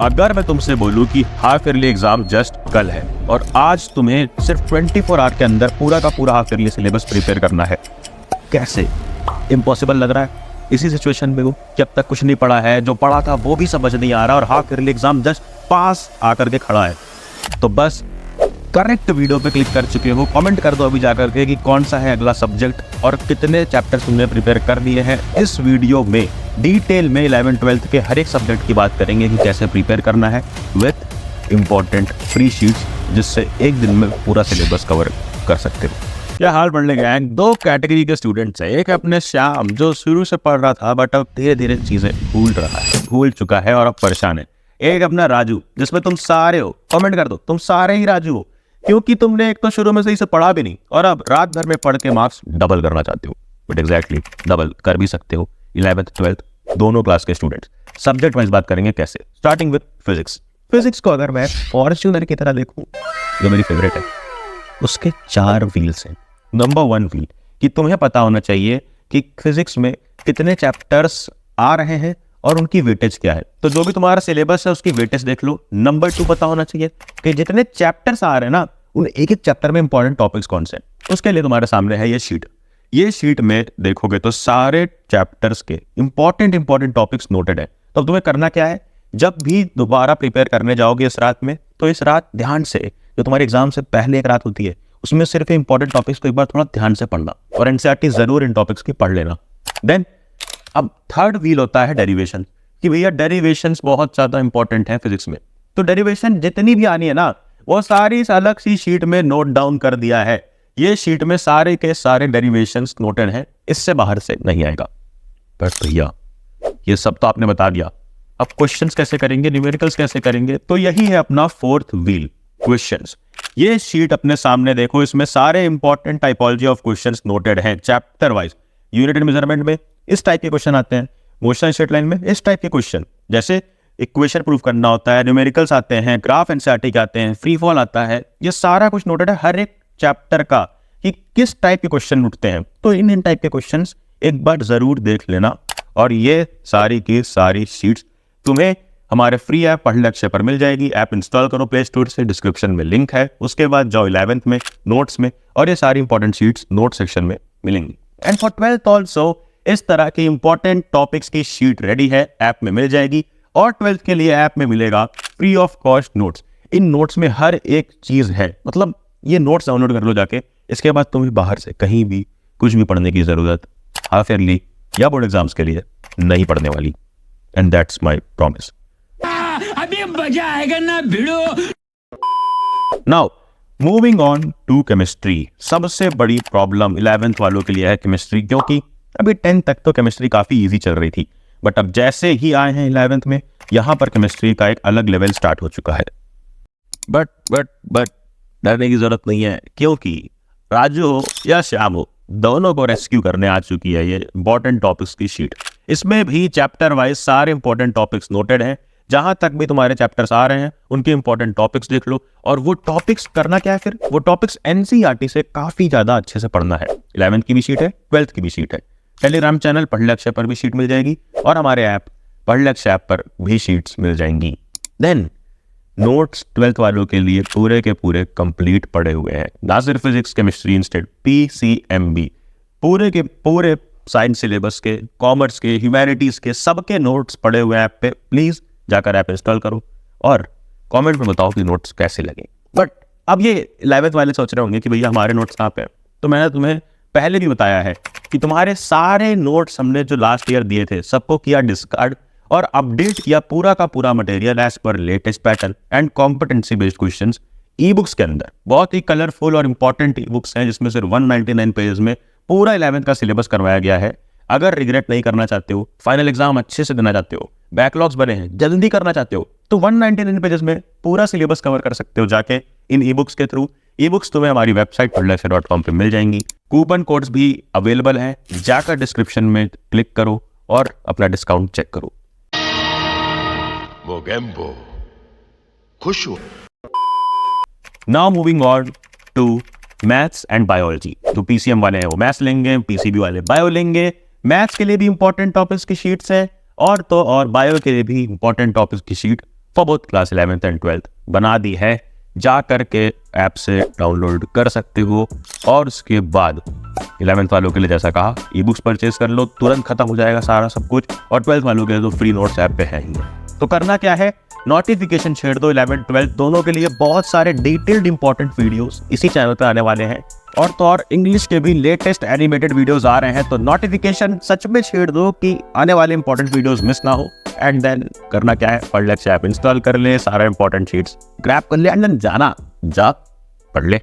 अगर मैं तुमसे बोलूं कि हाफ ईयरली एग्जाम जस्ट कल है और आज तुम्हें सिर्फ 24 आवर के अंदर पूरा का पूरा हाफ ईयरली सिलेबस प्रिपेयर करना है, कैसे? इम्पॉसिबल लग रहा है। इसी सिचुएशन में वो कि अब तक कुछ नहीं पढ़ा है, जो पढ़ा था वो भी समझ नहीं आ रहा और हाफ ईयरली एग्जाम जस्ट पास आकर के खड़ा है। तो बस करेक्ट वीडियो पे क्लिक कर चुके हो। कमेंट कर दो अभी जाकर के कि कौन सा है अगला सब्जेक्ट और कितने चैप्टर्स तुमने प्रिपेयर कर लिए हैं। इस वीडियो में डिटेल में 11th-12th के हर एक सब्जेक्ट की बात करेंगे कि कैसे प्रिपेयर करना है विथ इम्पोर्टेंट फ्री शीट्स, जिससे एक दिन में पूरा सिलेबस कवर कर सकते हो। क्या हाल बढ़ने गए? दो कैटेगरी के स्टूडेंट्स हैं। एक अपने श्याम जो शुरू से पढ़ रहा था बट अब धीरे धीरे चीजें भूल चुका है और अब परेशान है। एक अपना राजू जिसमें तुम सारे हो। कमेंट कर दो तुम सारे ही राजू हो, क्योंकि तुमने एक तो शुरू में सही से पढ़ा भी नहीं और अब रात भर में पढ़ के मार्क्स डबल करना चाहते हो। बट एग्जैक्टली डबल कर भी सकते हो। 11th-12th दोनों क्लास के स्टूडेंट्स। सब्जेक्ट वाइज बात करेंगे कैसे, स्टार्टिंग विद फिजिक्स। फिजिक्स को अगर मैं फॉर्च्यूनर की तरह देखूं, जो मेरी फेवरेट है, उसके 4 व्हील्स हैं। नंबर 1 व्हील कि तुम्हें पता होना चाहिए कि फिजिक्स में कितने चैप्टर्स आ रहे हैं और उनकी वेटेज क्या है। तो जो भी तुम्हारा सिलेबस है उसकी वेटेज देख लो। नंबर 2 पता होना चाहिए कि जितने चैप्टर्स आ रहे हैं ना, उन एक एक चैप्टर में इंपॉर्टेंट टॉपिक्स कौन से हैं। उसके लिए तुम्हारे सामने है ये शीट। ये शीट में देखोगे तो सारे चैप्टर्स के इंपॉर्टेंट टॉपिक्स नोटेड है। तो अब तुम्हें करना क्या है, जब भी दोबारा प्रिपेयर करने जाओगे इस रात में, तो इस रात ध्यान से, जो तुम्हारे एग्जाम से पहले एक रात होती है, उसमें सिर्फ इंपॉर्टेंट टॉपिक्स को एक बार थोड़ा ध्यान से पढ़ना और एनसीईआरटी जरूर इन टॉपिक्स की पढ़ लेना। देन अब थर्ड व्हील होता है डेरिवेशन, कि भैया डेरिवेशंस बहुत ज्यादा इंपॉर्टेंट है फिजिक्स में। तो डेरिवेशन जितनी भी आनी है ना, वो सारी अलग सी शीट में नोट डाउन कर दिया है। ये शीट में सारे के सारे डेरिवेशंस नोटेड हैं, इससे बाहर से नहीं आएगा। बट भैया ये सब तो आपने बता दिया, अब क्वेश्चंस कैसे करेंगे, न्यूमेरिकल्स कैसे करेंगे? तो यही है अपना फोर्थ व्हील, क्वेश्चंस। ये शीट अपने सामने देखो, इसमें सारे important typology of questions noted हैं chapter wise. Unit and measurement में इस टाइप के क्वेश्चन आते हैं, मोशन स्ट्रेट लाइन में इस टाइप के क्वेश्चन, जैसे इक्वेशन प्रूफ करना होता है, न्यूमेरिकल्स आते हैं, ग्राफ एनसीईआरटी के आते हैं, फ्री फॉल आता है। ये सारा कुछ नोटेड है हर एक चैप्टर का कि किस टाइप के क्वेश्चन उठते हैं। तो इन टाइप के क्वेश्चंस एक बार जरूर देख लेना। और ये सारी की सारी शीट्स तुम्हें हमारे फ्री ऐप पढ़ ले अक्षय पर मिल जाएगी। ऐप इंस्टॉल करो प्ले स्टोर से, डिस्क्रिप्शन में लिंक है। उसके बाद जाओ 11th में नोट्स में, और ये सारी इंपॉर्टेंट शीट्स नोट सेक्शन में मिलेंगी। एंड फॉर 12th ऑल्सो इस तरह की इंपॉर्टेंट टॉपिक्स की शीट रेडी है, ऐप में मिल जाएगी। और 12th के लिए ऐप में मिलेगा free of cost notes. In notes में हर एक चीज है, मतलब ये नोट्स डाउनलोड कर लो जाके। इसके बाद तुम्हें बाहर से कहीं भी कुछ भी पढ़ने की जरूरत हाफ ईयरली या बोर्ड एग्जाम्स के लिए नहीं पढ़ने वाली। And that's my promise. अभी मजा आएगा ना भिड़ो। Now moving on to chemistry. सबसे बड़ी प्रॉब्लम 11th वालों के लिए है केमिस्ट्री, क्योंकि अभी 10th तक तो केमिस्ट्री काफी इजी चल रही थी, बट अब जैसे ही आए हैं 11th में, यहां पर केमिस्ट्री का एक अलग लेवल स्टार्ट हो चुका है। बट डरने की जरूरत नहीं है, क्योंकि राजू हो या श्याम हो, दोनों को रेस्क्यू करने आ चुकी है ये इंपॉर्टेंट टॉपिक्स की शीट। इसमें भी चैप्टर वाइज सारे इंपॉर्टेंट टॉपिक्स नोटेड हैं। जहां तक भी तुम्हारे चैप्टर्स आ रहे हैं उनके इंपॉर्टेंट टॉपिक्स देख लो। और वो टॉपिक्स करना क्या है फिर, वो टॉपिक्स एनसीईआरटी से काफी ज्यादा अच्छे से पढ़ना है। 11th की भी शीट है, 12th की भी शीट है। टेलीग्राम चैनल पढ़ ले अक्षय पर भी शीट मिल जाएगी, और हमारे ऐप पढ़ ले अक्षय ऐप पर भी शीट्स मिल जाएंगी। देन नोट्स 12th वालों के लिए पूरे के पूरे कंप्लीट पड़े हुए हैं। ना सिर्फ फिजिक्स केमिस्ट्री, इंस्टेड पीसीएमबी, पूरे के पूरे साइंस सिलेबस के, कॉमर्स के, ह्यूमैनिटीज के, सबके नोट्स पड़े हुए हैं ऐप पे। प्लीज जाकर ऐप इंस्टॉल करो और कमेंट में बताओ कि नोट्स कैसे लगे। बट अब ये 11th वाले सोच रहे होंगे कि भैया हमारे नोट्स कहाँ पे हैं। तो मैंने तुम्हें पहले भी बताया है कि तुम्हारे सारे नोट्स हमने जो लास्ट ईयर दिए थे सबको किया डिस्कार्ड और अपडेट किया पूरा का पूरा मटेरियल एज पर latest pattern and competency based questions e books के अंदर। बहुत ही कलरफुल और इंपॉर्टेंट ई बुक्स हैं, जिसमें सिर्फ 199 पेजेस में पूरा 11th का सिलेबस करवाया गया है। अगर रिग्रेट नहीं करना चाहते हो, फाइनल एग्जाम अच्छे से देना चाहते हो, बैकलॉग्स बने हैं, जल्दी करना चाहते हो, तो 199 पेजेस में पूरा सिलेबस कवर कर सकते हो जाके इन ई बुक्स के थ्रू। ई बुक्स तुम्हें हमारी वेबसाइट पढ़लेअक्षय.com पे मिल जाएंगी। कूपन कोड्स भी अवेलेबल हैं, जाकर डिस्क्रिप्शन में क्लिक करो और अपना डिस्काउंट चेक करो। मोगेम्बो खुश हो। Now moving on to maths and biology. जो पीसीएम वाले हैं वो मैथ्स लेंगे, पीसीबी वाले बायो लेंगे। मैथ्स के लिए भी इंपॉर्टेंट टॉपिक्स की शीट्स है और तो और बायो के लिए भी इंपॉर्टेंट टॉपिक्स की sheet for both class 11th and 12th बना दी है, जा करके ऐप से डाउनलोड कर सकते हो। और उसके बाद 11th वालों के लिए जैसा कहा, ई बुक्स परचेज कर लो, तुरंत खत्म हो जाएगा सारा सब कुछ। और 12th वालों के लिए तो फ्री नोट्स ऐप पे है ही। तो करना क्या है, नोटिफिकेशन छेड़ दो 11th 12th दोनों के लिए। बहुत सारे डिटेल्ड इंपॉर्टेंट वीडियोस इसी चैनल पे आने वाले हैं, और तो और इंग्लिश के भी लेटेस्ट एनिमेटेड वीडियोस आ रहे हैं। तो नोटिफिकेशन सच में छेड़ दो कि आने वाले इंपॉर्टेंट वीडियोस मिस ना हो। एंड देन करना क्या है, पढ़ लेक्चर ऐप इंस्टॉल कर ले, सारा इंपॉर्टेंट शीट्स ग्रैब कर ले, एंड देन जा पढ़ ले।